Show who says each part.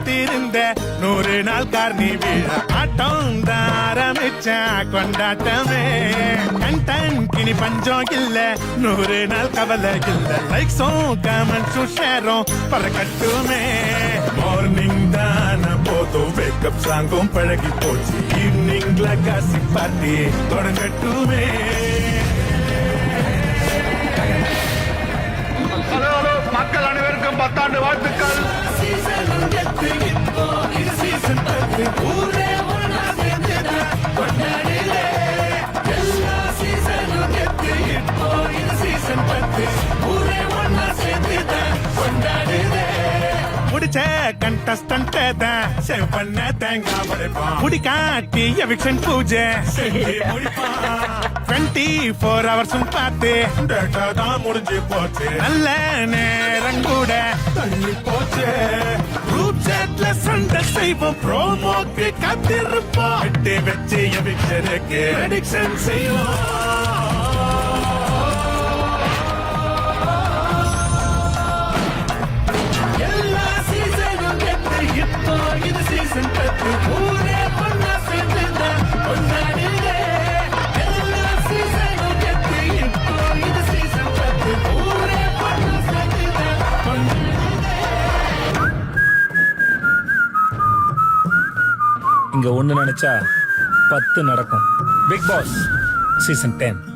Speaker 1: காத்திருந்த 100 நாள் கார்னி விழா ஆட்டம் தான் ஆரம்பிச்சா கொண்டாட்டமே கண்டன் கிணி பஞ்சம் இல்ல 100 நாள் கவலை இல்ல லைக்ஸும் கமெண்ட்ஸும் ஷேரும் பல கட்டுமே மார்னிங் தான போதும் வேக்கப் சாங்கும் பழகி போச்சு ஈவினிங்ல காசி பார்ட்டி தொடங்கட்டுமே
Speaker 2: ஹலோ ஹலோ மக்கள் அனைவருக்கும் 10 ஆண்டு வாழ்த்துக்கள்.
Speaker 1: முடிச்ச கண்டஸ்டன்ட் தான் சேவ் பண்ண தேங்காய் படைப்பான் முடி காட்டி எவிக்ஷன் பூஜை செஞ்சு முடிப்பான் 24 ஹவர்ஸும் பார்த்து டேட்டா தான் முடிஞ்சு போச்சு நல்ல நேரம் கூட தள்ளி போச்சு குரூப் சாட்ல சண்டை செய்வோம் ப்ரோமோக்கு காத்திருப்போம் எட்டு வச்சு எவிக்ஷனுக்கு ப்ரெடிக்ஷன் செய்வோம்
Speaker 3: இங்க ஒண்ணு நினைச்சா 10 நடக்கும். Bigg Boss season 10.